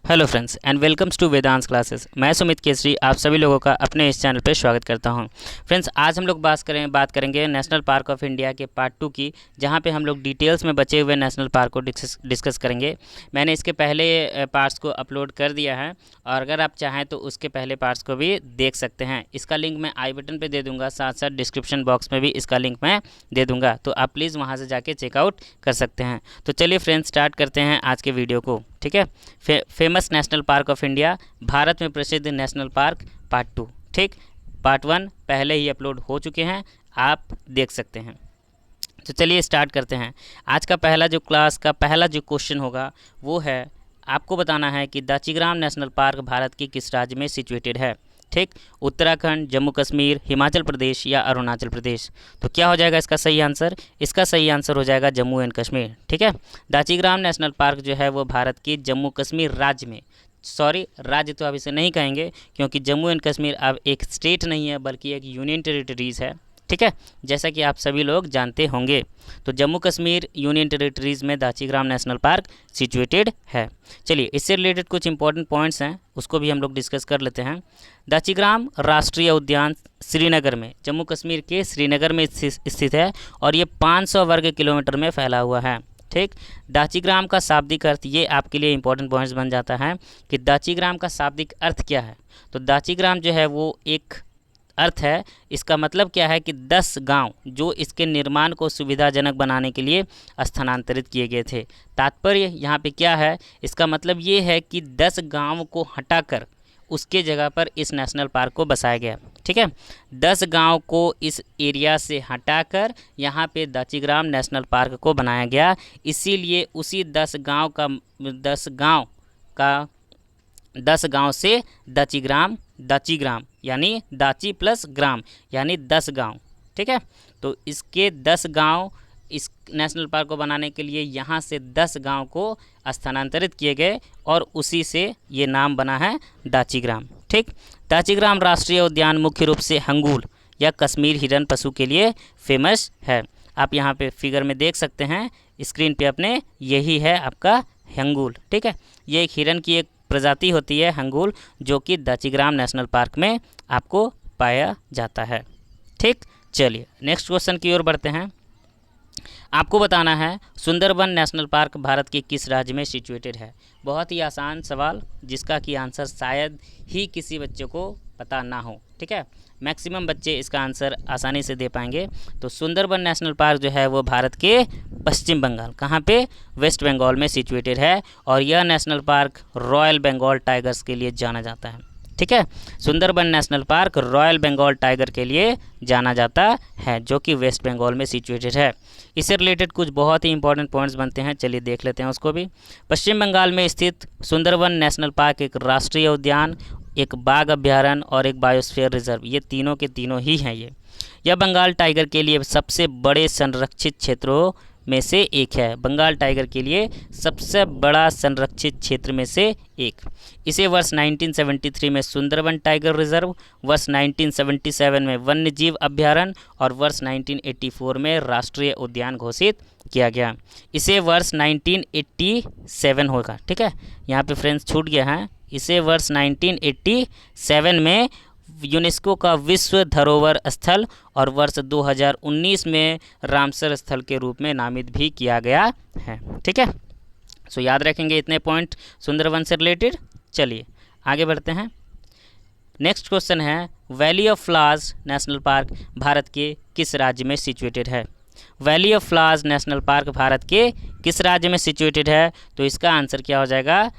Hello friends and welcomes to Vedaan's classes. मैं सुमित केसरी आप सभी लोगों का अपने इस चैनल पर स्वागत करता हूं। फ्रेंड्स आज हम लोग बात करेंगे नेशनल पार्क ऑफ इंडिया के पार्ट 2 की, जहां पे हम लोग डिटेल्स में बचे हुए नेशनल पार्क को डिस्कस करेंगे। मैंने इसके पहले पार्ट्स को अपलोड कर दिया है और अगर आप चाहें तो उसके पहले पार्ट्स को भी देख सकते हैं। इसका लिंक मैं आई बटन पर दे दूँगा, साथ साथ डिस्क्रिप्शन बॉक्स में भी इसका लिंक मैं दे दूँगा, तो आप प्लीज़ वहाँ से जाके चेकआउट कर सकते हैं। तो चलिए फ्रेंड्स स्टार्ट करते हैं आज के वीडियो को। ठीक है, famous national park of India, Bharat में प्रसिद्ध नेशनल पार्क पार्ट 2। ठीक, पार्ट 1 पहले ही अपलोड हो चुके हैं, आप देख सकते हैं। तो चलिए स्टार्ट करते हैं। आज का क्लास का पहला जो क्वेश्चन होगा वो है, आपको बताना है कि दाचीग्राम नेशनल पार्क भारत के किस राज्य में सिचुएटेड है। ठीक, उत्तराखंड, जम्मू कश्मीर, हिमाचल प्रदेश या अरुणाचल प्रदेश। तो क्या हो जाएगा इसका सही आंसर? इसका सही आंसर हो जाएगा जम्मू एंड कश्मीर। ठीक है, दाचीग्राम नेशनल पार्क जो है वो भारत के जम्मू कश्मीर राज्य में, सॉरी राज्य तो आप इसे नहीं कहेंगे क्योंकि जम्मू एंड कश्मीर अब एक स्टेट नहीं है बल्कि एक यूनियन टेरिटरीज़ है। ठीक है, जैसा कि आप सभी लोग जानते होंगे। तो जम्मू कश्मीर यूनियन टेरिटरीज़ में दाचीग्राम नेशनल पार्क सिचुएटेड है। चलिए इससे रिलेटेड कुछ इंपॉर्टेंट पॉइंट्स हैं, उसको भी हम लोग डिस्कस कर लेते हैं। दाचीग्राम राष्ट्रीय उद्यान श्रीनगर में, जम्मू कश्मीर के श्रीनगर में स्थित है और ये 500 वर्ग किलोमीटर में फैला हुआ है। ठीक, दाचीग्राम का शाब्दिक अर्थ, ये आपके लिए इंपॉर्टेंट पॉइंट्स बन जाता है कि दाचीग्राम का शाब्दिक अर्थ क्या है। तो दाचीग्राम जो है वो एक अर्थ है, इसका मतलब क्या है कि 10 गांव जो इसके निर्माण को सुविधाजनक बनाने के लिए स्थानांतरित किए गए थे। तात्पर्य यहाँ पे क्या है, इसका मतलब ये है कि 10 गांव को हटाकर उसके जगह पर इस नेशनल पार्क को बसाया गया। ठीक है, 10 गांव को इस एरिया से हटाकर यहाँ पे दाचीग्राम नेशनल पार्क को बनाया गया। इसीलिए उसी 10 गांव से दाचीग्राम यानी दाची प्लस ग्राम यानी 10 गांव। ठीक है, तो इसके 10 गांव इस नेशनल पार्क को बनाने के लिए यहाँ से 10 गांव को स्थानांतरित किए गए और उसी से ये नाम बना है दाचीग्राम। ठीक, दाचीग्राम राष्ट्रीय उद्यान मुख्य रूप से हंगूल या कश्मीर हिरन पशु के लिए फेमस है। आप यहाँ पे फिगर में देख सकते हैं स्क्रीन पे अपने, यही है आपका हंगूल। ठीक है, ये एक हिरन की एक प्रजाति होती है हंगूल, जो कि दाचीग्राम नेशनल पार्क में आपको पाया जाता है। ठीक, चलिए नेक्स्ट क्वेश्चन की ओर बढ़ते हैं। आपको बताना है सुंदरबन नेशनल पार्क भारत के किस राज्य में सिचुएटेड है। बहुत ही आसान सवाल जिसका कि आंसर शायद ही किसी बच्चे को पता ना हो। ठीक है, मैक्सिमम बच्चे इसका आंसर आसानी से दे पाएंगे। तो सुंदरबन नेशनल पार्क जो है वो भारत के पश्चिम बंगाल, कहाँ पे, वेस्ट बंगाल में सिचुएटेड है और यह national park royal Bengal tigers के लिए जाना जाता है। ठीक है, Sundarban national park royal Bengal tiger के लिए जाना जाता है, जो कि वेस्ट बंगाल में सिचुएटेड है। इससे रिलेटेड कुछ बहुत ही इंपॉर्टेंट पॉइंट्स बनते हैं, चलिए देख लेते हैं उसको भी। पश्चिम बंगाल में स्थित सुंदरबन नेशनल पार्क एक राष्ट्रीय उद्यान, एक बाघ अभ्यारण्य और एक बायोस्फीयर रिजर्व, ये तीनों के तीनों ही हैं। यह बंगाल टाइगर के लिए सबसे बड़े संरक्षित क्षेत्रों में से एक है। बंगाल टाइगर के लिए सबसे बड़ा संरक्षित क्षेत्र में से एक। इसे वर्ष 1973 में सुंदरबन टाइगर रिजर्व, वर्ष 1977 में वन्यजीव अभ्यारण्य और वर्ष 1984 में राष्ट्रीय उद्यान घोषित किया गया। इसे वर्ष 1987 होगा। ठीक है, यहाँ पे फ्रेंड्स छूट गया है, इसे वर्ष 1987 में यूनेस्को का विश्व धरोहर स्थल और वर्ष 2019 में रामसर स्थल के रूप में नामित भी किया गया है। ठीक है, सो याद रखेंगे इतने पॉइंट सुंदरबन से रिलेटेड। चलिए आगे बढ़ते हैं। नेक्स्ट क्वेश्चन है, valley of flowers national park Bharat के किस राज्य में सिचुएटेड है। Valley of flowers national park Bharat के किस राज्य में सिचुएटेड है? तो इसका आंसर क्या हो जाएगा?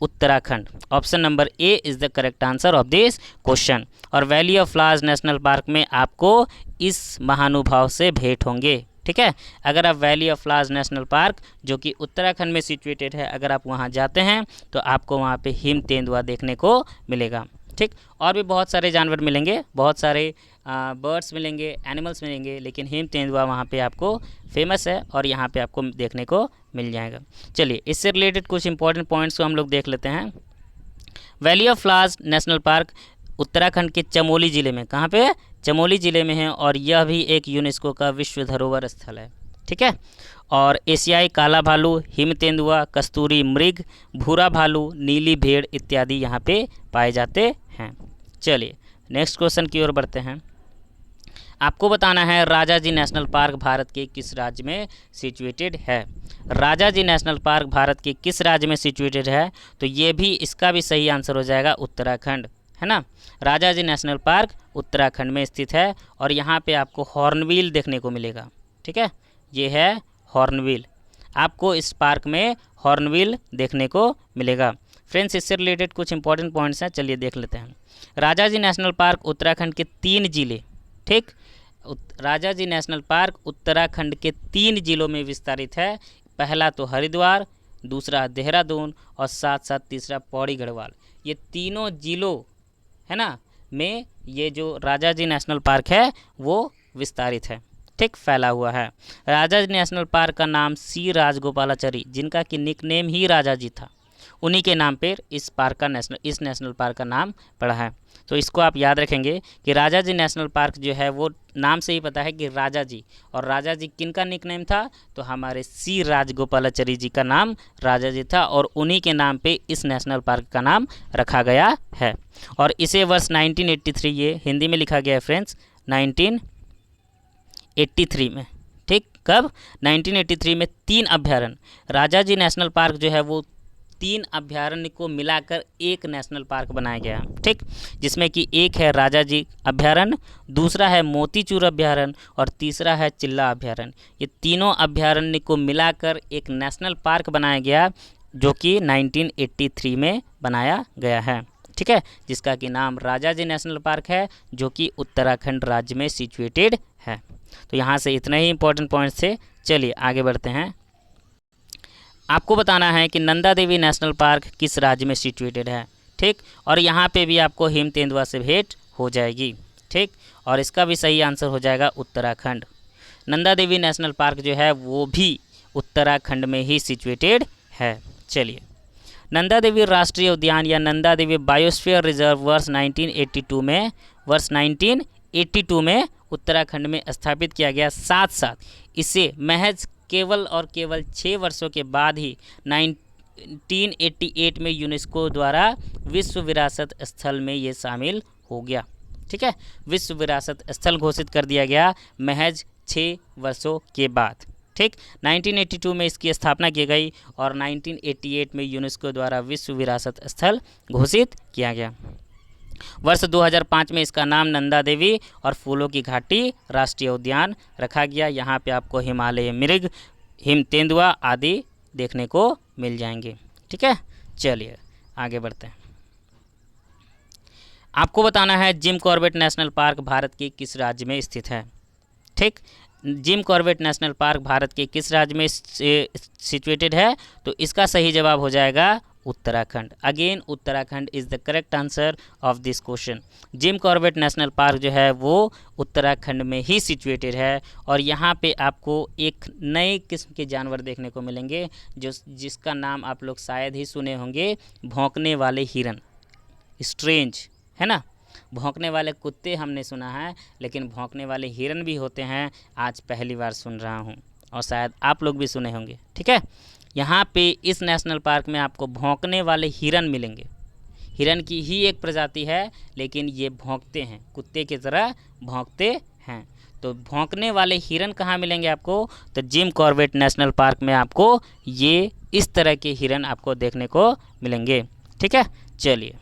Uttarakhand. Option number A is the correct answer of this question. और valley of flowers national park में आपको इस महानुभाव से भेंट होंगे। ठीक है, अगर आप valley of flowers national park जो कि उत्तराखंड में सिचुएटेड है, अगर आप वहां जाते हैं तो आपको वहां पे हिम तेंदुआ देखने को मिलेगा। ठीक, और भी बहुत सारे जानवर मिलेंगे, बहुत सारे बर्ड्स मिलेंगे, एनिमल्स मिलेंगे, लेकिन हिम तेंदुआ वहाँ पे आपको फेमस है और यहाँ पे आपको देखने को मिल जाएगा। चलिए इससे रिलेटेड कुछ इंपॉर्टेंट पॉइंट्स को हम लोग देख लेते हैं। Valley of flowers national park Uttarakhand के चमोली ज़िले में, कहाँ पे? चमोली ज़िले में है और यह भी एक यूनेस्को का विश्व धरोहर स्थल है। ठीक है। और एशियाई काला भालू, हिम तेंदुआ, कस्तूरी मृग, भूरा भालू, नीली भेड़ इत्यादि यहाँ पे पाए जाते हैं। चलिए नेक्स्ट क्वेश्चन की ओर बढ़ते हैं। आपको बताना है राजाजी नेशनल पार्क भारत के किस राज्य में सिचुएटेड है। राजाजी नेशनल पार्क भारत के किस राज्य में सिचुएटेड है, तो ये भी इसका भी सही आंसर हो जाएगा उत्तराखंड, है ना। राजाजी नेशनल पार्क उत्तराखंड में स्थित है और यहाँ पे आपको हॉर्नबिल देखने को मिलेगा, ठीक है। ये है हॉर्नबिल, आपको इस पार्क में हॉर्नबिल देखने को मिलेगा। फ्रेंड्स इससे रिलेटेड कुछ इंपॉर्टेंट पॉइंट्स हैं, चलिए देख लेते हैं। राजाजी नेशनल पार्क उत्तराखंड के 3 जिले, ठीक, राजाजी नेशनल पार्क उत्तराखंड के 3 जिलों में विस्तारित है। पहला तो हरिद्वार, दूसरा देहरादून और साथ साथ तीसरा पौड़ी गढ़वाल। ये तीनों जिलों, है ना, में ये जो राजाजी नेशनल पार्क है वो विस्तारित है, ठीक, फैला हुआ है। राजाजी नेशनल पार्क का नाम सी राजगोपालाचारी, जिनका कि निकनेम ही राजाजी था, उन्हीं के नाम पर इस नेशनल पार्क का नाम पड़ा है। तो इसको आप याद रखेंगे कि राजाजी नेशनल पार्क जो है वो नाम से ही पता है कि राजाजी, और राजाजी किन का निकनेम था, तो हमारे सी राजगोपालाचारी जी का नाम राजाजी था और उन्हीं के नाम पे इस नेशनल पार्क का नाम रखा गया है। और इसे वर्ष 1983, ये हिंदी में लिखा गया है फ्रेंड्स, 1983 में, ठीक, कब 1983 में 3 अभ्यारण्य, राजाजी नेशनल पार्क जो है वो 3 अभ्यारण्य को मिलाकर एक नेशनल पार्क बनाया गया, ठीक, जिसमें कि एक है राजाजी अभ्यारण्य, दूसरा है मोतीचूर अभ्यारण्य और तीसरा है चिल्ला अभ्यारण्य। ये तीनों अभ्यारण्य को मिलाकर एक नेशनल पार्क बनाया गया जो कि 1983 में बनाया गया है, ठीक है, जिसका कि नाम राजाजी नेशनल पार्क है जो कि उत्तराखंड राज्य में सिचुएटेड है। तो यहाँ से इतने ही इंपॉर्टेंट पॉइंट्स थे। चलिए आगे बढ़ते हैं। आपको बताना है कि नंदा देवी नेशनल पार्क किस राज्य में सिचुएटेड है, ठीक, और यहाँ पे भी आपको हिम तेंदुआ से भेंट हो जाएगी, ठीक, और इसका भी सही आंसर हो जाएगा उत्तराखंड। नंदा देवी नेशनल पार्क जो है वो भी उत्तराखंड में ही सिचुएटेड है। चलिए, नंदा देवी राष्ट्रीय उद्यान या नंदा देवी बायोस्फीयर रिजर्व वर्ष 1982 में उत्तराखंड में स्थापित किया गया। साथ साथ इसे महज केवल और केवल 6 वर्षों के बाद ही 1988 में यूनेस्को द्वारा विश्व विरासत स्थल में ये शामिल हो गया, ठीक है, विश्व विरासत स्थल घोषित कर दिया गया महज 6 वर्षों के बाद, ठीक। 1982 में इसकी स्थापना की गई और 1988 में यूनेस्को द्वारा विश्व विरासत स्थल घोषित किया गया। वर्ष 2005 में इसका नाम नंदा देवी और फूलों की घाटी राष्ट्रीय उद्यान रखा गया। यहाँ पे आपको हिमालय मृग, हिम तेंदुआ आदि देखने को मिल जाएंगे, ठीक है। चलिए आगे बढ़ते हैं। आपको बताना है Jim Corbett national park Bharat के किस राज्य में स्थित है, ठीक। Jim Corbett national park Bharat के किस राज्य में सिचुएटेड है, तो इसका सही जवाब हो जाएगा Uttarakhand. Again Uttarakhand is the correct answer of this question. Jim Corbett national park जो है वो उत्तराखंड में ही सिचुएटेड है और यहाँ पे आपको एक नए किस्म के जानवर देखने को मिलेंगे जिसका नाम आप लोग शायद ही सुने होंगे, भौंकने वाले हिरन। स्ट्रेंज है ना, भौंकने वाले कुत्ते हमने सुना है, लेकिन भौंकने वाले हिरन भी होते हैं, आज पहली बार सुन रहा हूँ और शायद आप लोग भी सुने होंगे, ठीक है। यहाँ पे इस नेशनल पार्क में आपको भौंकने वाले हिरन मिलेंगे। हिरन की ही एक प्रजाति है, लेकिन ये भौंकते हैं, कुत्ते की तरह भौंकते हैं। तो भौंकने वाले हिरन कहाँ मिलेंगे आपको, तो जिम कॉर्बेट नेशनल पार्क में आपको ये इस तरह के हिरन आपको देखने को मिलेंगे, ठीक है। चलिए,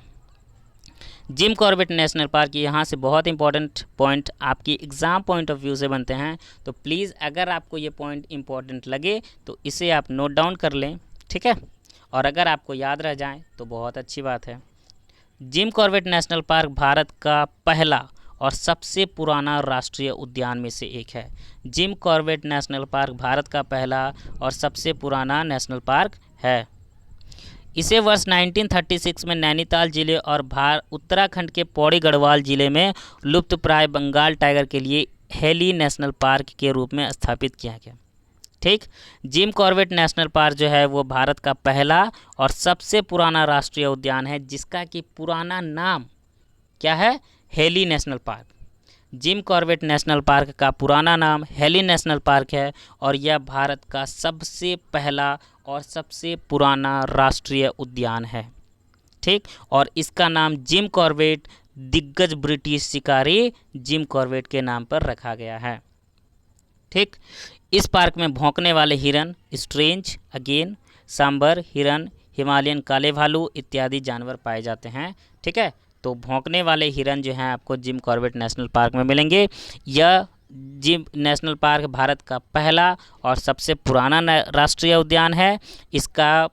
जिम कॉर्बेट नेशनल पार्क, यहाँ से बहुत इंपॉर्टेंट पॉइंट आपकी एग्ज़ाम पॉइंट ऑफ व्यू से बनते हैं, तो प्लीज़ अगर आपको ये पॉइंट इंपॉर्टेंट लगे तो इसे आप नोट डाउन कर लें, ठीक है, और अगर आपको याद रह जाए तो बहुत अच्छी बात है। Jim Corbett national park Bharat का पहला और सबसे पुराना राष्ट्रीय उद्यान में से एक है। Jim Corbett national park Bharat का पहला और सबसे पुराना नेशनल पार्क है। इसे वर्ष 1936 में नैनीताल जिले और उत्तराखंड के पौड़ी गढ़वाल जिले में लुप्तप्राय बंगाल टाइगर के लिए हेली नेशनल पार्क के रूप में स्थापित किया गया, ठीक। जिम कॉर्बेट नेशनल पार्क जो है वो भारत का पहला और सबसे पुराना राष्ट्रीय उद्यान है, जिसका कि पुराना नाम क्या है, heli national park. Jim Corbett national park का पुराना नाम हेली नेशनल पार्क है और यह भारत का सबसे पहला और सबसे पुराना राष्ट्रीय उद्यान है। ठीक, और इसका नाम जिम कॉर्बेट दिग्गज ब्रिटिश शिकारी जिम कॉर्बेट के नाम पर रखा गया है। ठीक, इस पार्क में भौंकने वाले हिरन, स्ट्रेंज अगेन, सांबर हिरन, हिमालयन काले भालू इत्यादि जानवर पाए जाते हैं। ठीक है, तो भौंकने वाले हिरन जो हैं आपको जिम कॉर्बेट नेशनल पार्क में मिलेंगे। यह जिम नेशनल पार्क भारत का पहला और सबसे पुराना राष्ट्रीय उद्यान है। इसका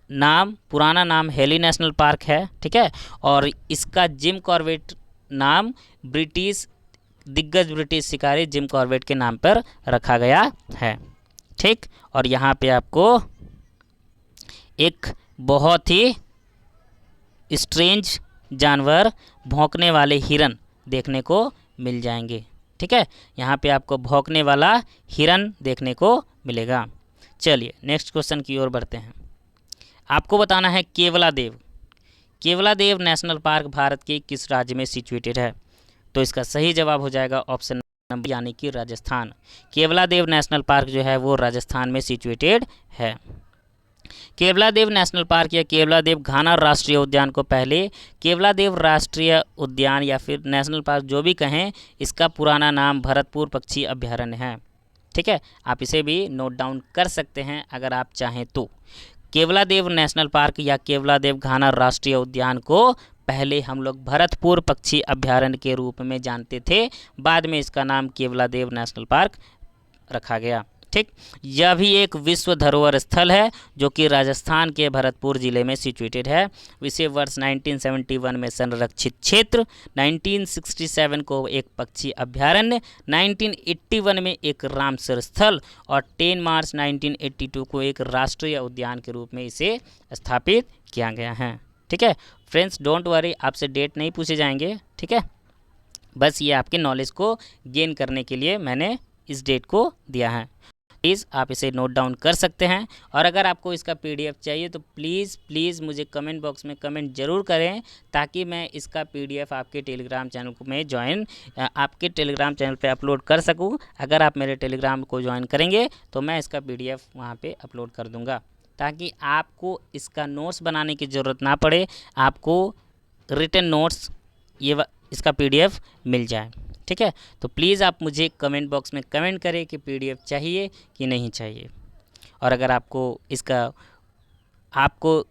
पुराना नाम हेली नेशनल पार्क है। ठीक है, और इसका जिम कॉर्बेट नाम दिग्गज ब्रिटिश शिकारी जिम कॉर्बेट के नाम पर रखा गया है। ठीक, और यहाँ पे आपको एक बहुत ही स्ट्रेंज जानवर भौंकने वाले हिरन देखने को मिल जाएंगे। ठीक है, यहाँ पे आपको भौंकने वाला हिरन देखने को मिलेगा। चलिए नेक्स्ट क्वेश्चन की ओर बढ़ते हैं। आपको बताना है केवलादेव नेशनल पार्क भारत के किस राज्य में सिचुएटेड है? तो इसका सही जवाब हो जाएगा ऑप्शन नंबर यानी कि राजस्थान। केवलादेव नेशनल पार्क जो है वो राजस्थान में सिचुएटेड है। केवलादेव नेशनल पार्क या केवलादेव घाना राष्ट्रीय उद्यान को पहले केवलादेव राष्ट्रीय उद्यान या फिर नेशनल पार्क जो भी कहें, इसका पुराना नाम भरतपुर पक्षी अभ्यारण्य है। ठीक है, आप इसे भी नोट डाउन कर सकते हैं अगर आप चाहें तो। केवलादेव नेशनल पार्क या केवलादेव घाना राष्ट्रीय उद्यान को पहले हम लोग भरतपुर पक्षी अभ्यारण्य के रूप में जानते थे, बाद में इसका नाम केवलादेव नेशनल पार्क रखा गया। ठीक, यह भी एक विश्व धरोहर स्थल है जो कि राजस्थान के भरतपुर जिले में सिचुएटेड है। इसे वर्ष 1971 में संरक्षित क्षेत्र, 1967 को एक पक्षी अभ्यारण्य, 1981 में एक रामसर स्थल और 10 मार्च 1982 को एक राष्ट्रीय उद्यान के रूप में इसे स्थापित किया गया है। ठीक है फ्रेंड्स, डोंट वरी, आपसे डेट नहीं पूछे जाएंगे। ठीक है, बस ये आपके नॉलेज को गेन करने के लिए मैंने इस डेट को दिया है। प्लीज़ आप इसे नोट डाउन कर सकते हैं। और अगर आपको इसका पीडीएफ चाहिए तो प्लीज़ मुझे कमेंट बॉक्स में कमेंट ज़रूर करें, ताकि मैं इसका पीडीएफ आपके टेलीग्राम चैनल में आपके टेलीग्राम चैनल पे अपलोड कर सकूं। अगर आप मेरे टेलीग्राम को ज्वाइन करेंगे तो मैं इसका पीडीएफ वहां पे अपलोड कर दूंगा, ताकि आपको इसका नोट्स बनाने की ज़रूरत ना पड़े, आपको रिटन नोट्स इसका पीडीएफ मिल जाए। ठीक है, तो प्लीज़ आप मुझे कमेंट बॉक्स में कमेंट करें कि पीडीएफ चाहिए कि नहीं चाहिए। और अगर आपको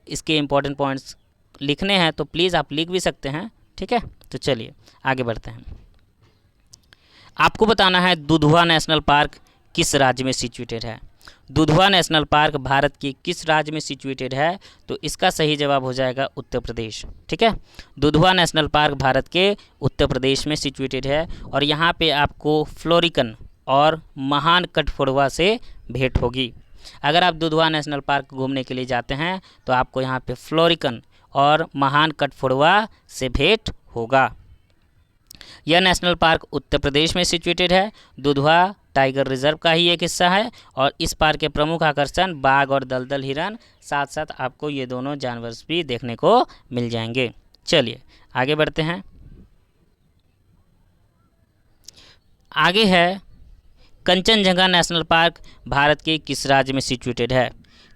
इसके इम्पोर्टेंट पॉइंट्स लिखने हैं तो प्लीज़ आप लिख भी सकते हैं। ठीक है, तो चलिए आगे बढ़ते हैं। आपको बताना है दुधवा नेशनल पार्क किस राज्य में सिचुएटेड है। दुधवा नेशनल पार्क भारत के किस राज्य में सिचुएटेड है? तो इसका सही जवाब हो जाएगा उत्तर प्रदेश। ठीक है, दुधवा नेशनल पार्क भारत के उत्तर प्रदेश में सिचुएटेड है और यहाँ पे आपको फ्लोरिकन और महान कठफोड़वा से भेंट होगी। अगर आप दुधवा नेशनल पार्क घूमने के लिए जाते हैं तो आपको यहाँ पे फ्लोरिकन और महान कठफोड़वा से भेंट होगा। यह नेशनल पार्क उत्तर प्रदेश में सिचुएटेड है। दुधवा टाइगर रिजर्व का ही एक हिस्सा है और इस पार्क के प्रमुख आकर्षण बाघ और दलदल हिरन, साथ साथ आपको ये दोनों जानवर भी देखने को मिल जाएंगे। चलिए आगे बढ़ते हैं। आगे है कंचनजंगा नेशनल पार्क भारत के किस राज्य में सिचुएटेड है।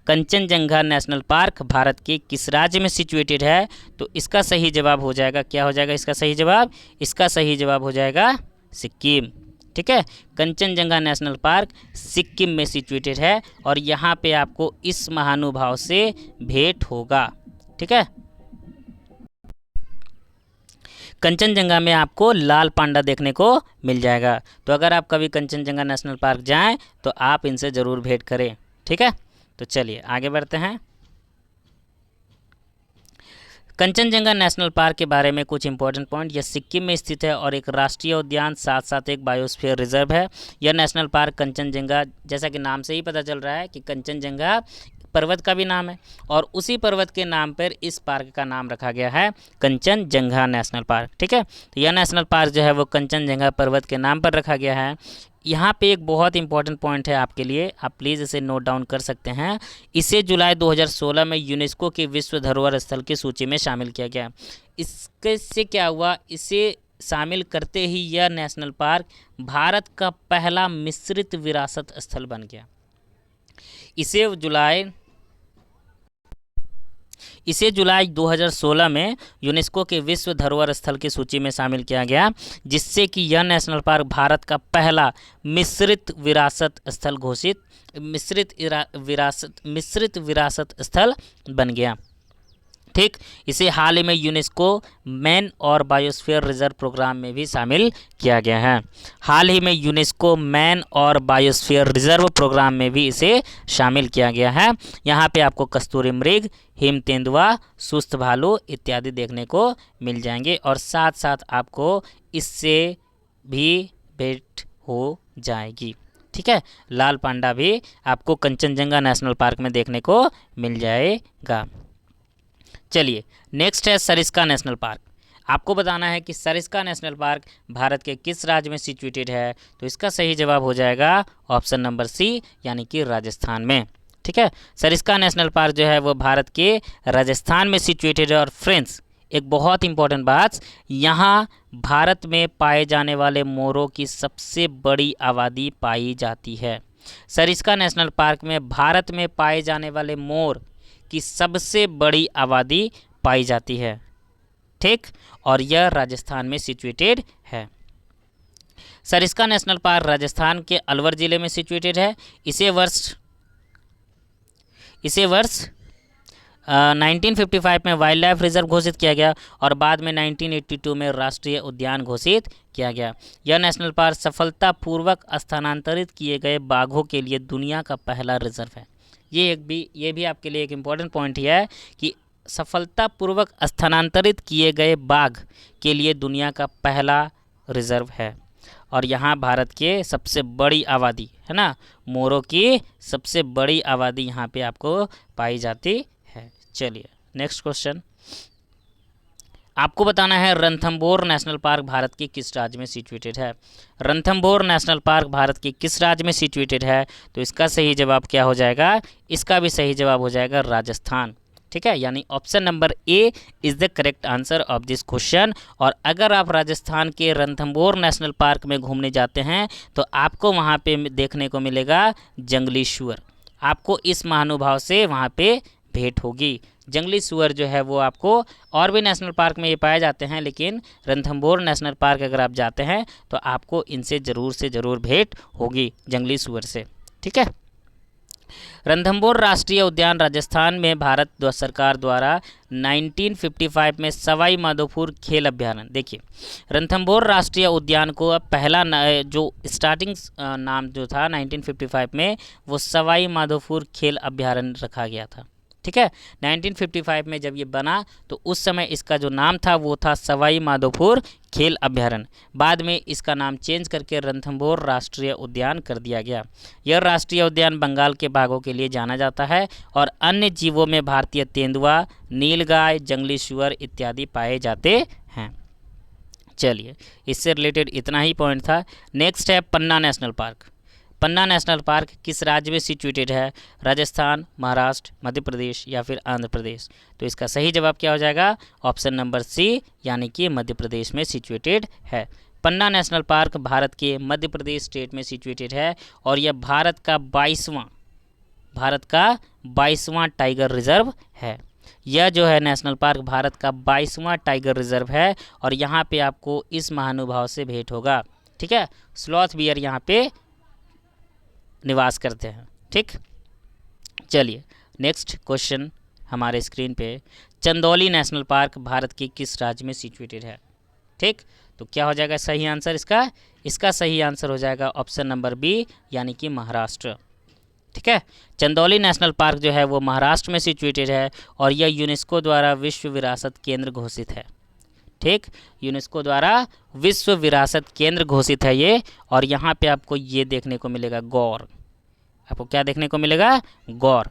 कंचनजंगा नेशनल पार्क भारत के किस राज्य में सिचुएटेड है? तो इसका सही जवाब हो जाएगा, क्या हो जाएगा इसका सही जवाब? इसका सही जवाब हो जाएगा सिक्किम। ठीक है, कंचनजंगा नेशनल पार्क सिक्किम में सिचुएटेड है और यहाँ पे आपको इस महानुभाव से भेंट होगा। ठीक है, कंचनजंगा में आपको लाल पांडा देखने को मिल जाएगा। तो अगर आप कभी कंचनजंगा नेशनल पार्क जाएं तो आप इनसे ज़रूर भेंट करें। ठीक है, तो चलिए आगे बढ़ते हैं। कंचनजंगा नेशनल पार्क के बारे में कुछ इंपॉर्टेंट पॉइंट। यह सिक्किम में स्थित है और एक राष्ट्रीय उद्यान साथ साथ एक बायोस्फीयर रिजर्व है। यह नेशनल पार्क कंचनजंगा, जैसा कि नाम से ही पता चल रहा है कि कंचनजंगा पर्वत का भी नाम है और उसी पर्वत के नाम पर इस पार्क का नाम रखा गया है कंचनजंगा नेशनल पार्क। ठीक है, तो यह नेशनल पार्क जो है वो कंचनजंगा पर्वत के नाम पर रखा गया है। यहाँ पे एक बहुत इंपॉर्टेंट पॉइंट है आपके लिए, आप प्लीज़ इसे नोट डाउन कर सकते हैं। इसे जुलाई 2016 में यूनेस्को के विश्व धरोहर स्थल की सूची में शामिल किया गया। इसके से क्या हुआ, इसे शामिल करते ही यह नेशनल पार्क भारत का पहला मिश्रित विरासत स्थल बन गया। इसे जुलाई 2016 में यूनेस्को के विश्व धरोहर स्थल की सूची में शामिल किया गया, जिससे कि यह नेशनल पार्क भारत का पहला मिश्रित विरासत स्थल बन गया। ठीक, इसे हाल ही में यूनेस्को मैन और बायोस्फीयर रिजर्व प्रोग्राम में भी शामिल किया गया है। हाल ही में यूनेस्को मैन और बायोस्फीयर रिजर्व प्रोग्राम में भी इसे शामिल किया गया है। यहाँ पे आपको कस्तूरी मृग, हिम तेंदुआ, सुस्त भालू इत्यादि देखने को मिल जाएंगे और साथ साथ आपको इससे भी भेंट हो जाएगी। ठीक है, लाल पांडा भी आपको कंचनजंगा नेशनल पार्क में देखने को मिल जाएगा। चलिए, नेक्स्ट है सरिस्का नेशनल पार्क। आपको बताना है कि सरिस्का नेशनल पार्क भारत के किस राज्य में सिचुएटेड है। तो इसका सही जवाब हो जाएगा ऑप्शन नंबर सी, यानी कि राजस्थान में। ठीक है, सरिस्का नेशनल पार्क जो है वो भारत के राजस्थान में सिचुएटेड है। और फ्रेंड्स, एक बहुत इंपॉर्टेंट बात, यहाँ भारत में पाए जाने वाले मोरों की सबसे बड़ी आबादी पाई जाती है। सरिस्का नेशनल पार्क में भारत में पाए जाने वाले मोर की सबसे बड़ी आबादी पाई जाती है। ठीक, और यह राजस्थान में सिचुएटेड है। सरिस्का नेशनल पार्क राजस्थान के अलवर जिले में सिचुएटेड है। इसे वर्ष 1955 में वाइल्ड लाइफ रिजर्व घोषित किया गया और बाद में 1982 में राष्ट्रीय उद्यान घोषित किया गया। यह नेशनल पार्क सफलतापूर्वक स्थानांतरित किए गए बाघों के लिए दुनिया का पहला रिजर्व है। ये भी आपके लिए एक इम्पॉर्टेंट पॉइंट है कि सफलतापूर्वक स्थानांतरित किए गए बाघ के लिए दुनिया का पहला रिजर्व है। और यहाँ भारत के सबसे बड़ी आबादी है ना, मोरों की सबसे बड़ी आबादी यहाँ पे आपको पाई जाती है। चलिए, नेक्स्ट क्वेश्चन आपको बताना है, रणथंभौर नेशनल पार्क भारत के किस राज्य में सिचुएटेड है। रणथंभौर नेशनल पार्क भारत के किस राज्य में सिचुएटेड है। तो इसका सही जवाब क्या हो जाएगा, इसका भी सही जवाब हो जाएगा राजस्थान। ठीक है, यानी option number A is the correct answer of this question. और अगर आप राजस्थान के रणथंभौर नेशनल पार्क में घूमने जाते हैं तो आपको वहाँ पे देखने को मिलेगा जंगली सुअर। आपको इस महानुभाव से वहाँ पे भेंट होगी। जंगली सुअर जो है वो आपको और भी नेशनल पार्क में ये पाए जाते हैं, लेकिन रणथंभौर नेशनल पार्क अगर आप जाते हैं तो आपको इनसे ज़रूर से ज़रूर भेंट होगी, जंगली सुअर से। ठीक है, रणथंभौर राष्ट्रीय उद्यान राजस्थान में भारत सरकार द्वारा 1955 में सवाई माधोपुर खेल अभ्यारण्य, देखिए रणथंभौर राष्ट्रीय उद्यान को अब पहला जो स्टार्टिंग नाम जो था 1955 में वो सवाई माधोपुर खेल अभ्यारण्य रखा गया था। ठीक है, 1955 में जब ये बना तो उस समय इसका जो नाम था वो था सवाई माधोपुर खेल अभ्यारण्य। बाद में इसका नाम चेंज करके रणथंभौर राष्ट्रीय उद्यान कर दिया गया। यह राष्ट्रीय उद्यान बंगाल के बाघों के लिए जाना जाता है और अन्य जीवों में भारतीय तेंदुआ, नीलगाय, जंगली सुअर इत्यादि पाए जाते हैं। चलिए, इससे रिलेटेड इतना ही पॉइंट था। नेक्स्ट है पन्ना नेशनल पार्क। पन्ना नेशनल पार्क किस राज्य में सिचुएटेड है। राजस्थान, महाराष्ट्र, मध्य प्रदेश या फिर आंध्र प्रदेश। तो इसका सही जवाब क्या हो जाएगा, ऑप्शन नंबर सी, यानी कि मध्य प्रदेश में सिचुएटेड है। पन्ना नेशनल पार्क भारत के मध्य प्रदेश स्टेट में सिचुएटेड है और यह भारत का 22वां टाइगर रिजर्व है। यह जो है नेशनल पार्क भारत का 22वां टाइगर रिजर्व है और यहाँ पे आपको इस महानुभाव से भेंट होगा। ठीक है, स्लॉथ बियर यहाँ पे निवास करते हैं। ठीक, चलिए नेक्स्ट क्वेश्चन हमारे स्क्रीन पे, चंदौली नेशनल पार्क भारत के किस राज्य में सिचुएटेड है। ठीक, तो क्या हो जाएगा सही आंसर इसका सही आंसर हो जाएगा ऑप्शन नंबर बी, यानी कि महाराष्ट्र। ठीक है, चंदौली नेशनल पार्क जो है वो महाराष्ट्र में सिचुएटेड है और यह यूनेस्को द्वारा विश्व विरासत केंद्र घोषित है। ठीक, यूनेस्को द्वारा विश्व विरासत केंद्र घोषित है ये। और यहाँ पे आपको ये देखने को मिलेगा गौर। आपको क्या देखने को मिलेगा, गौर।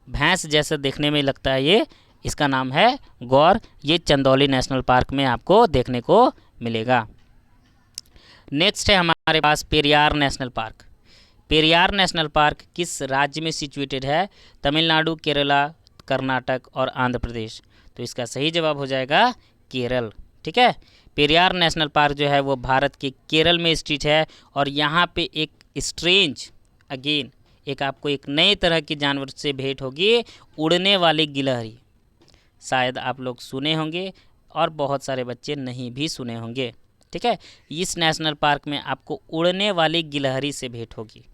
भैंस जैसा देखने में लगता है ये, इसका नाम है गौर। ये चंदौली नेशनल पार्क में आपको देखने को मिलेगा। नेक्स्ट है हमारे पास Periyar national park. Periyar national park किस राज्य में सिचुएटेड है। तमिलनाडु, केरला, कर्नाटक और आंध्र प्रदेश। तो इसका सही जवाब हो जाएगा केरल। ठीक है। पेरियार नेशनल पार्क जो है वो भारत के केरल में स्थित है और यहाँ पे एक स्ट्रेंज अगेन एक आपको एक नए तरह के जानवर से भेंट होगी, उड़ने वाली गिलहरी। शायद आप लोग सुने होंगे और बहुत सारे बच्चे नहीं भी सुने होंगे। ठीक है, इस नेशनल पार्क में आपको उड़ने वाली गिलहरी से भेंट होगी।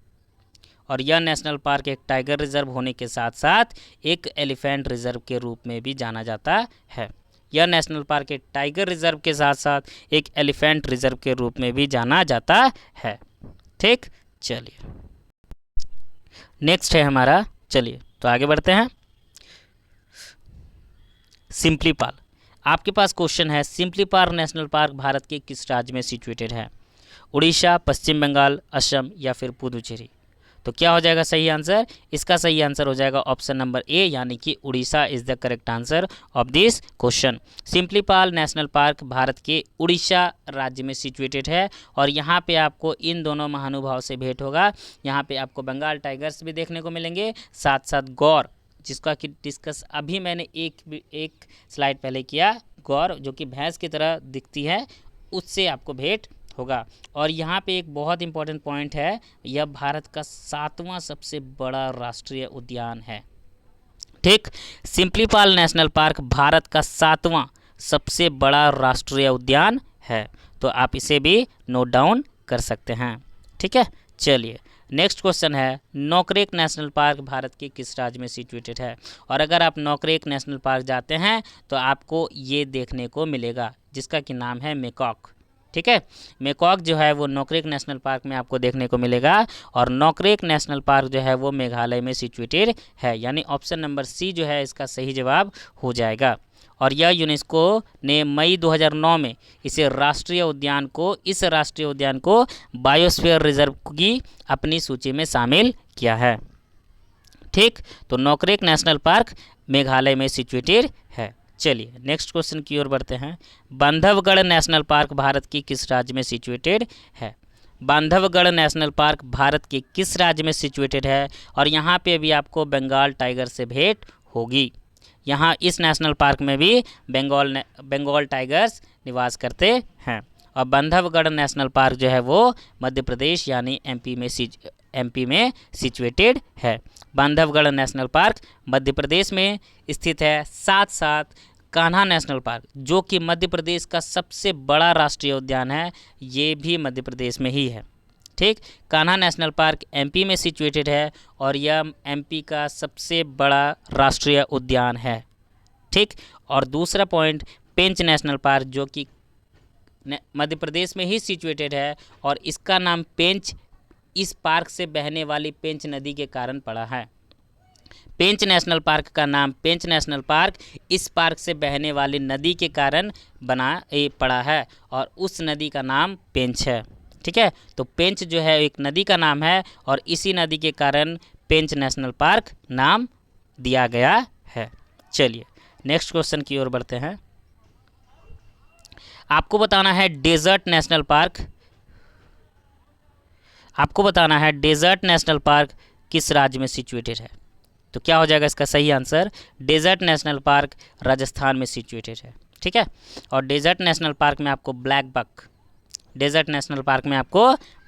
और यह नेशनल पार्क एक टाइगर रिजर्व होने के साथ साथ एक एलिफेंट रिजर्व के रूप में भी जाना जाता है। यह नेशनल पार्क एक टाइगर रिजर्व के साथ साथ एक एलिफेंट रिजर्व के रूप में भी जाना जाता है। ठीक, चलिए नेक्स्ट है हमारा, चलिए तो आगे बढ़ते हैं। सिम्पलीपाल, आपके पास क्वेश्चन है सिम्पलीपाल नेशनल पार्क भारत के किस राज्य में सिचुएटेड है? उड़ीसा, पश्चिम बंगाल, असम या फिर पुदुचेरी? तो क्या हो जाएगा सही आंसर? इसका सही आंसर हो जाएगा ऑप्शन नंबर ए, यानी कि Orissa is the correct answer of this question. सिम्पलीपाल national park Bharat के उड़ीसा राज्य में सिचुएटेड है और यहाँ पे आपको इन दोनों महानुभाव से भेंट होगा। यहाँ पे आपको बंगाल टाइगर्स भी देखने को मिलेंगे, साथ साथ गौर, जिसका कि डिस्कस अभी मैंने एक स्लाइड पहले किया, गौर जो कि भैंस की तरह दिखती है, उससे आपको भेंट होगा। और यहाँ पे एक बहुत इंपॉर्टेंट पॉइंट है, यह भारत का 7वां सबसे बड़ा राष्ट्रीय उद्यान है। ठीक, सिम्पलीपाल नेशनल पार्क भारत का 7वां सबसे बड़ा राष्ट्रीय उद्यान है, तो आप इसे भी नोट डाउन कर सकते हैं। ठीक है, चलिए नेक्स्ट क्वेश्चन है, नोकरेक नेशनल पार्क भारत के किस राज्य में सिचुएटेड है? और अगर आप नोकरेक नेशनल पार्क जाते हैं तो आपको ये देखने को मिलेगा, जिसका कि नाम है मेकॉक। ठीक है, मेकॉक जो है वो नोकरेक नेशनल पार्क में आपको देखने को मिलेगा और नोकरेक नेशनल पार्क जो है वो मेघालय में सिचुएटेड है, यानी ऑप्शन नंबर सी जो है इसका सही जवाब हो जाएगा। और यह यूनेस्को ने मई 2009 में इस राष्ट्रीय उद्यान को बायोस्फीयर रिजर्व की अपनी सूची में शामिल किया है। ठीक, तो नोकरेक नेशनल पार्क मेघालय में सिचुएटेड है। चलिए नेक्स्ट क्वेश्चन की ओर बढ़ते हैं। बांधवगढ़ नेशनल पार्क भारत की किस राज्य में सिचुएटेड है? बांधवगढ़ नेशनल पार्क भारत के किस राज्य में सिचुएटेड है? और यहाँ पे भी आपको बंगाल टाइगर से भेंट होगी। यहाँ इस नेशनल पार्क में भी बंगाल टाइगर्स निवास करते हैं। और बांधवगढ़ नेशनल पार्क जो है वो मध्य प्रदेश यानी एमपी में सिचुएटेड है। बांधवगढ़ नेशनल पार्क मध्य प्रदेश में स्थित है। साथ साथ कान्हा नेशनल पार्क जो कि मध्य प्रदेश का सबसे बड़ा राष्ट्रीय उद्यान है, ये भी मध्य प्रदेश में ही है। ठीक, कान्हा नेशनल पार्क एमपी में सिचुएटेड है और यह एमपी का सबसे बड़ा राष्ट्रीय उद्यान है। ठीक, और दूसरा पॉइंट, पेंच नेशनल पार्क जो कि मध्य प्रदेश में ही सिचुएटेड है और इसका नाम पेंच इस पार्क से बहने वाली पेंच नदी के कारण पड़ा है। पेंच नेशनल पार्क का नाम पेंच नेशनल पार्क इस पार्क से बहने वाली नदी के कारण पड़ा है और उस नदी का नाम पेंच है। ठीक है, तो पेंच जो है एक नदी का नाम है और इसी नदी के कारण पेंच नेशनल पार्क नाम दिया गया है। चलिए नेक्स्ट क्वेश्चन की ओर बढ़ते हैं। आपको बताना है डेजर्ट नेशनल पार्क किस राज्य में सिचुएटेड है? तो क्या हो जाएगा इसका सही answer? Desert national park Rajasthan में सिचुएटेड है। ठीक है, और डेजर्ट नेशनल पार्क में आपको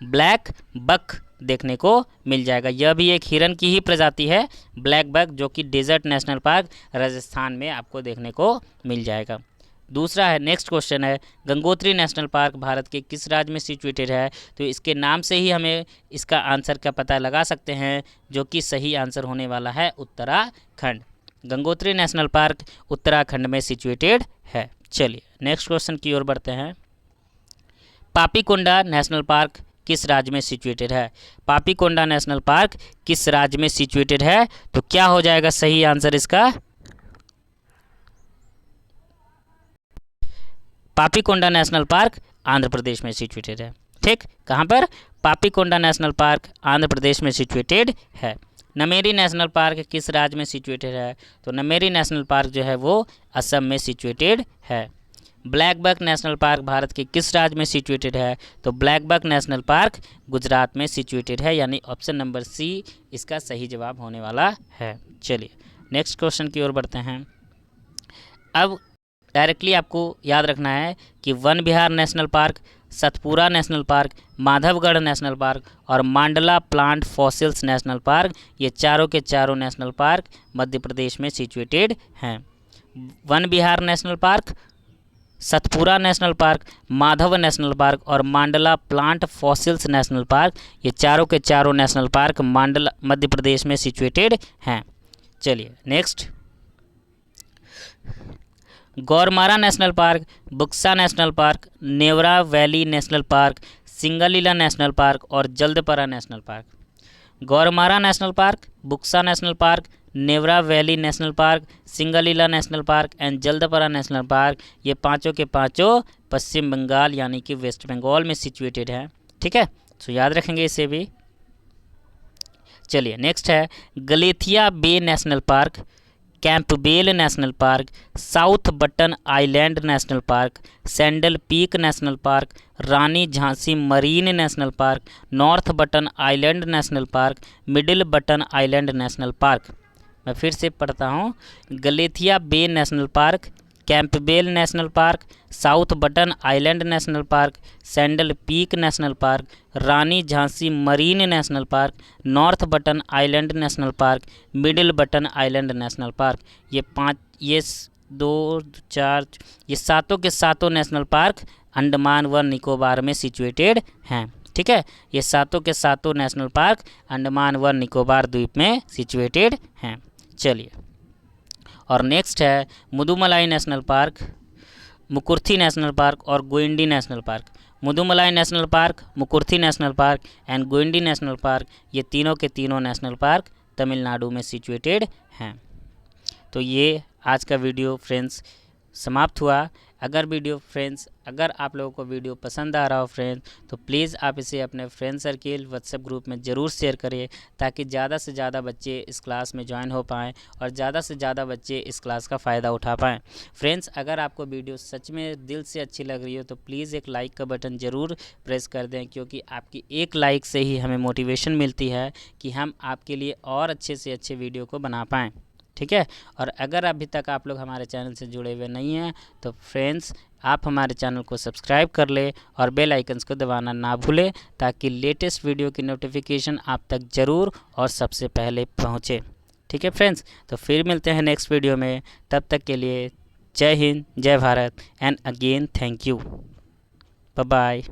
ब्लैक बक देखने को मिल जाएगा। यह भी एक हिरन की ही प्रजाति है, ब्लैक बक, जो कि डेजर्ट नेशनल पार्क राजस्थान में आपको देखने को मिल जाएगा। दूसरा है, नेक्स्ट क्वेश्चन है, गंगोत्री नेशनल पार्क भारत के किस राज्य में सिचुएटेड है? तो इसके नाम से ही हमें इसका आंसर का पता लगा सकते हैं, जो कि सही आंसर होने वाला है उत्तराखंड। गंगोत्री नेशनल पार्क उत्तराखंड में सिचुएटेड है। चलिए नेक्स्ट क्वेश्चन की ओर बढ़ते हैं। पापीकोंडा नेशनल पार्क किस राज्य में सिचुएटेड है? पापीकोंडा नेशनल पार्क किस राज्य में सिचुएटेड है? तो क्या हो जाएगा सही आंसर इसका? पापीकोंडा नेशनल पार्क आंध्र प्रदेश में सिचुएटेड है। ठीक, कहाँ पर? पापीकोंडा नेशनल पार्क आंध्र प्रदेश में सिचुएटेड है। नमेरी नेशनल पार्क किस राज्य में सिचुएटेड है? तो नमेरी नेशनल पार्क जो है वो असम में सिचुएटेड है। Black buck national park Bharat के किस राज्य में सिचुएटेड है? तो black buck national park Gujarat में सिचुएटेड है, यानी ऑप्शन नंबर सी इसका सही जवाब होने वाला है। चलिए नेक्स्ट क्वेश्चन की ओर बढ़ते हैं। अब डायरेक्टली आपको याद रखना है कि Van Vihar national park, Satpura national park, Madhavgarh national park और Mandla plant fossils national park, ये चारों के चारों नेशनल पार्क मध्य प्रदेश में सिचुएटेड हैं। Van Vihar national park, Satpura national park, Madhav national park और Mandla plant fossils national park, ये चारों के चारों नेशनल पार्क मांडला मध्य प्रदेश में सिचुएटेड हैं। चलिए next, Gorumara national park, Buxa national park, Neora valley national park, Singalila national park और Jaldapara national park. Gorumara national park, Buxa national park, Neora valley national park, Singalila national park and Jaldapara national park, ये पांचों के पांचों पश्चिम बंगाल यानी कि वेस्ट बंगाल में सिचुएटेड हैं। ठीक है, तो याद रखेंगे इसे भी। चलिए नेक्स्ट है Galathea bay national park, Campbell national park, south Button island national park, sandal peak national park, Rani Jhansi marine national park, north Button island national park, middle Button island national park. मैं फिर से पढ़ता हूँ, Galathea bay national park, Campbell national park, south Button island national park, sandal peak national park, Rani Jhansi marine national park, north Button island national park, middle Button island national park. ये पाँच, ये 2 4, ये सातों के सातों नेशनल पार्क अंडमान व निकोबार में situated हैं। ठीक है, ये सातों के सातों नेशनल पार्क अंडमान व निकोबार द्वीप में सिचुएटेड हैं। चलिए, और नेक्स्ट है Mudumalai national park, Mukurthi national park और Guindy national park. Mudumalai national park, Mukurthi national park and Guindy national park, ये तीनों के तीनों नेशनल पार्क तमिलनाडु में सिचुएटेड हैं। तो ये आज का वीडियो फ्रेंड्स समाप्त हुआ। अगर आप लोगों को वीडियो पसंद आ रहा हो फ्रेंड्स, तो प्लीज़ आप इसे अपने फ्रेंड सर्किल व्हाट्सएप ग्रुप में ज़रूर शेयर करें, ताकि ज़्यादा से ज़्यादा बच्चे इस क्लास में ज्वाइन हो पाएँ और ज़्यादा से ज़्यादा बच्चे इस क्लास का फ़ायदा उठा पाएँ। फ्रेंड्स, अगर आपको वीडियो सच में दिल से अच्छी लग रही हो तो प्लीज़ एक लाइक का बटन ज़रूर प्रेस कर दें, क्योंकि आपकी एक लाइक से ही हमें मोटिवेशन मिलती है कि हम आपके लिए और अच्छे से अच्छे वीडियो को बना पाएँ। ठीक है, और अगर अभी तक आप लोग हमारे चैनल से जुड़े हुए नहीं हैं तो फ्रेंड्स आप हमारे चैनल को सब्सक्राइब कर ले और बेल आइकन्स को दबाना ना भूलें, ताकि लेटेस्ट वीडियो की नोटिफिकेशन आप तक ज़रूर और सबसे पहले पहुंचे। ठीक है फ्रेंड्स, तो फिर मिलते हैं नेक्स्ट वीडियो में। तब तक के लिए जय हिंद, जय Bharat and again thank you, bye bye.